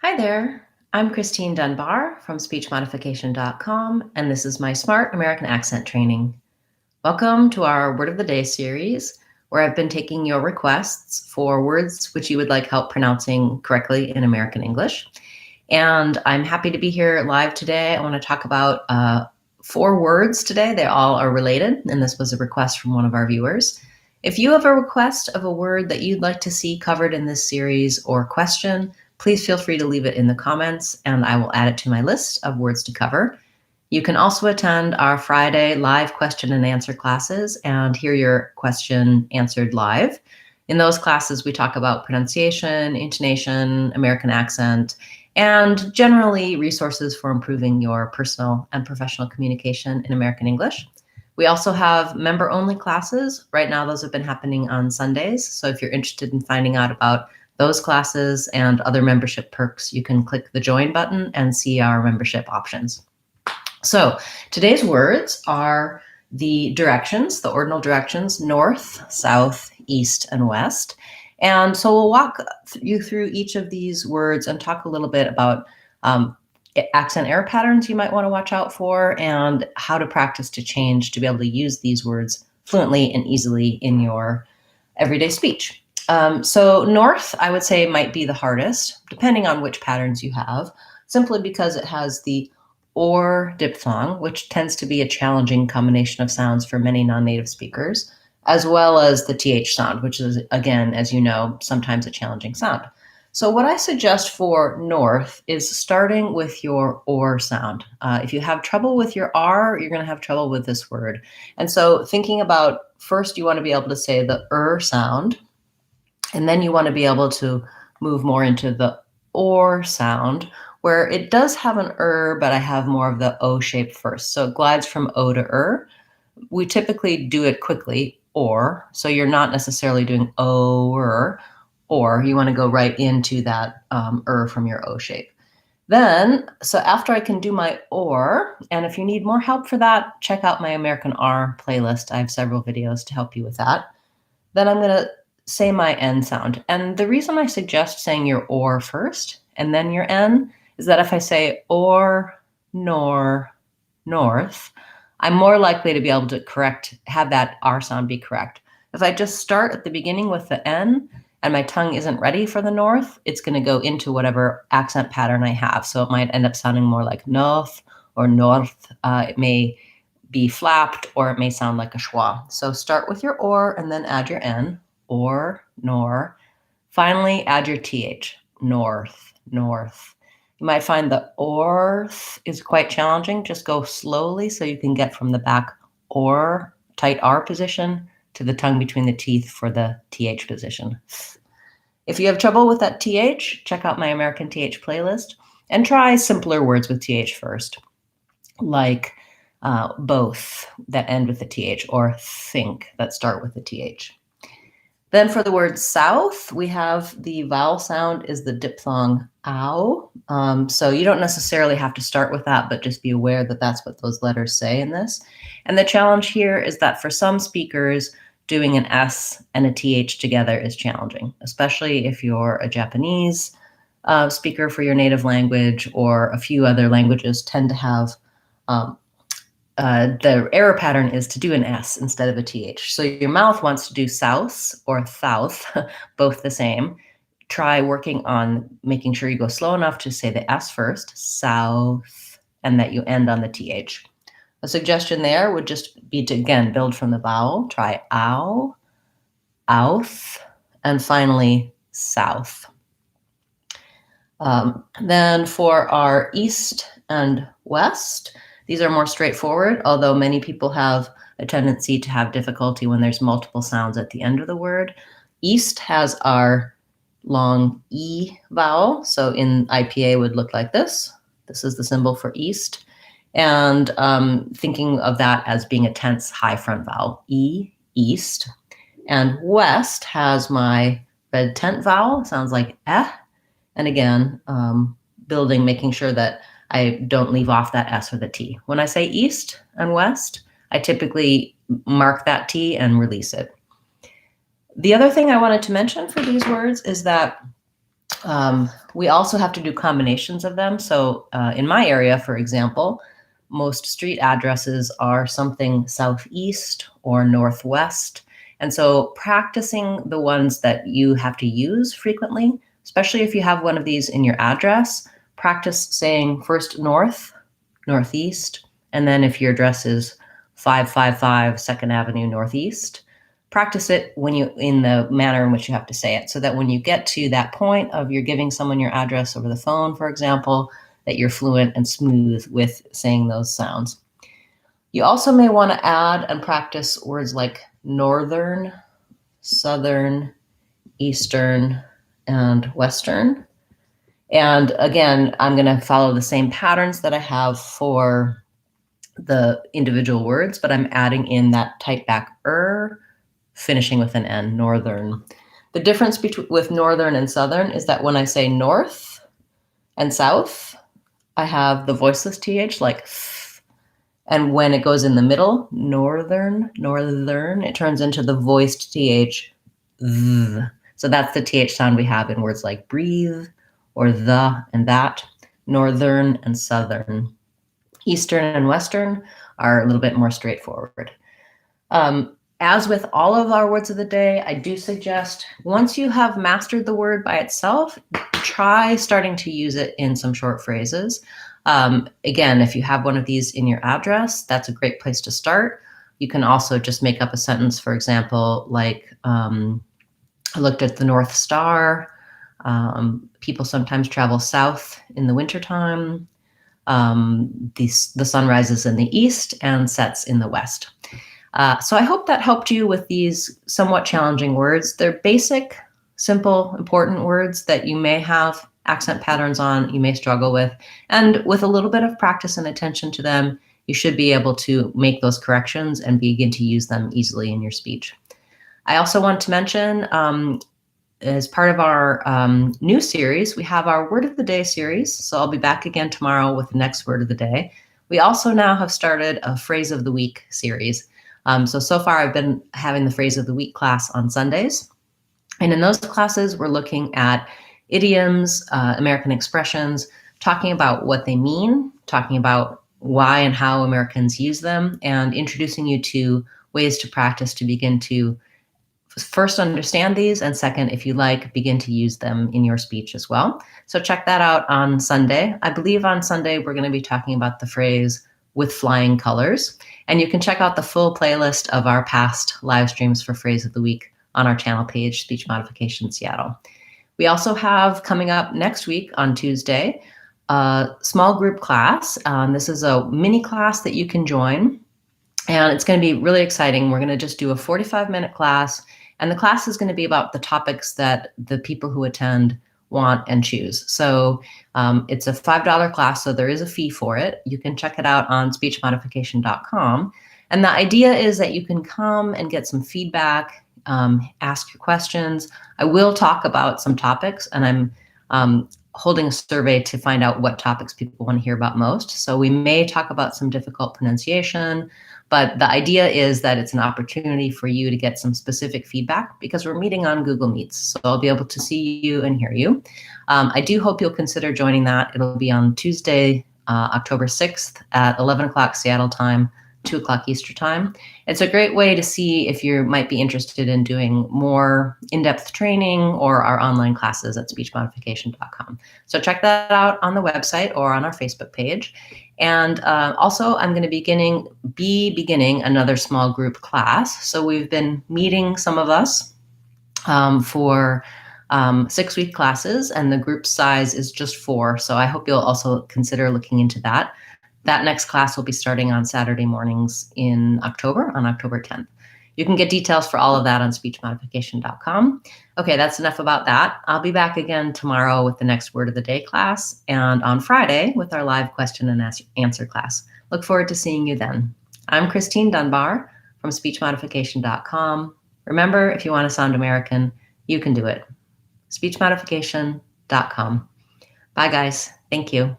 Hi there, I'm Christine Dunbar from speechmodification.com, and this is my Smart American Accent Training. Welcome to our Word of the Day series, where I've been taking your requests for words which you would like help pronouncing correctly in American English. And I'm happy to be here live today. I want to talk about 4 words today. They all are related, and this was a request from one of our viewers. If you have a request of a word that you'd like to see covered in this series or question, please feel free to leave it in the comments and I will add it to my list of words to cover. You can also attend our Friday live question and answer classes and hear your question answered live. In those classes, we talk about pronunciation, intonation, American accent, and generally resources for improving your personal and professional communication in American English. We also have member-only classes. Right now, those have been happening on Sundays. So if you're interested in finding out about those classes and other membership perks, you can click the join button and see our membership options. So today's words are the directions, the ordinal directions, north, south, east, and west. And so we'll walk you through each of these words and talk a little bit about accent error patterns you might want to watch out for and how to practice to change to be able to use these words fluently and easily in your everyday speech. So north, I would say, might be the hardest, depending on which patterns you have, simply because it has the or diphthong, which tends to be a challenging combination of sounds for many non-native speakers, as well as the th sound, which is, again, as you know, sometimes a challenging sound. So what I suggest for north is starting with your or sound. If you have trouble with your r, you're going to have trouble with this word. And so thinking about, first you want to be able to say the sound, and then you want to be able to move more into the or sound, where it does have an but I have more of the O shape first. So it glides from O to We typically do it quickly, or, so you're not necessarily doing or you want to go right into that from your O shape. Then, so after I can do my or, and if you need more help for that, check out my American R playlist. I have several videos to help you with that. Then I'm going to say my N sound. And the reason I suggest saying your or first and then your N is that if I say or, nor, north, I'm more likely to be able to have that R sound be correct. If I just start at the beginning with the N and my tongue isn't ready for the north, it's going to go into whatever accent pattern I have. So it might end up sounding more like north or north. It may be flapped, or it may sound like a schwa. So start with your or and then add your N, or, nor. Finally, add your th, north, north. You might find the orth is quite challenging. Just go slowly so you can get from the back or tight R position to the tongue between the teeth for the th position. If you have trouble with that th, check out my American th playlist and try simpler words with th first, like both that end with the th, or think that start with the th. Then for the word south, we have the vowel sound is the diphthong ow. So you don't necessarily have to start with that, but just be aware that that's what those letters say in this. And the challenge here is that for some speakers, doing an S and a TH together is challenging, especially if you're a Japanese speaker for your native language, or a few other languages tend to have the error pattern is to do an S instead of a TH. So your mouth wants to do south or thouth, both the same. Try working on making sure you go slow enough to say the S first, south, and that you end on the TH. A suggestion there would just be to, again, build from the vowel. Try ow, outh, and finally south. Then for our east and west, these are more straightforward, although many people have a tendency to have difficulty when there's multiple sounds at the end of the word. East has our long E vowel, so in IPA would look like this. This is the symbol for east. And thinking of that as being a tense high front vowel, E, east. And west has my red tent vowel, sounds like eh. And again, making sure that I don't leave off that S or the T. When I say east and west, I typically mark that T and release it. The other thing I wanted to mention for these words is that We also have to do combinations of them. So in my area, for example, most street addresses are something southeast or northwest. And so practicing the ones that you have to use frequently, especially if you have one of these in your address, practice saying first north, northeast, and then if your address is 555 2nd Avenue Northeast, practice it when you in the manner in which you have to say it, so that when you get to that point of you're giving someone your address over the phone, for example, that you're fluent and smooth with saying those sounds. You also may want to add and practice words like northern, southern, eastern, and western. And again, I'm going to follow the same patterns that I have for the individual words, but I'm adding in that tight back finishing with an N, northern. The difference with northern and southern is that when I say north and south, I have the voiceless TH like f, and when it goes in the middle, northern, it turns into the voiced TH, th. So that's the TH sound we have in words like breathe or the and that, northern and southern. Eastern and western are a little bit more straightforward. As with all of our words of the day, I do suggest once you have mastered the word by itself, try starting to use it in some short phrases. Again, if you have one of these in your address, that's a great place to start. You can also just make up a sentence, for example, like, I looked at the North Star. People sometimes travel south in the wintertime. The sun rises in the east and sets in the west. So I hope that helped you with these somewhat challenging words. They're basic, simple, important words that you may have accent patterns on, you may struggle with, and with a little bit of practice and attention to them, you should be able to make those corrections and begin to use them easily in your speech. I also want to mention, as part of our new series, we have our Word of the Day series. So I'll be back again tomorrow with the next Word of the Day. We also now have started a Phrase of the Week series. So far I've been having the Phrase of the Week class on Sundays. And in those classes, we're looking at idioms, American expressions, talking about what they mean, talking about why and how Americans use them, and introducing you to ways to practice to begin to first understand these, and second, if you like, begin to use them in your speech as well. So check that out on Sunday. I believe on Sunday we're going to be talking about the phrase with flying colors. And you can check out the full playlist of our past live streams for Phrase of the Week on our channel page, Speech Modification Seattle. We also have coming up next week on Tuesday, a small group class. This is a mini class that you can join. And it's going to be really exciting. We're going to just do a 45-minute class. And the class is going to be about the topics that the people who attend want and choose. So it's a $5 class, so there is a fee for it. You can check it out on speechmodification.com. And the idea is that you can come and get some feedback, ask your questions. I will talk about some topics, and I'm holding a survey to find out what topics people want to hear about most. So we may talk about some difficult pronunciation, but the idea is that it's an opportunity for you to get some specific feedback because we're meeting on Google Meets. So I'll be able to see you and hear you. I do hope you'll consider joining that. It'll be on Tuesday, October 6th at 11 o'clock Seattle time, 2 o'clock Eastern time. It's a great way to see if you might be interested in doing more in-depth training or our online classes at speechmodification.com. So check that out on the website or on our Facebook page. And also, I'm going to be beginning another small group class. So we've been meeting, some of us, for 6-week classes, and the group size is just 4. So I hope you'll also consider looking into that. That next class will be starting on Saturday mornings in October, on October 10th. You can get details for all of that on speechmodification.com. Okay, that's enough about that. I'll be back again tomorrow with the next Word of the Day class, and on Friday with our live question and answer class. Look forward to seeing you then. I'm Christine Dunbar from speechmodification.com. Remember, if you want to sound American, you can do it. speechmodification.com. Bye, guys. Thank you.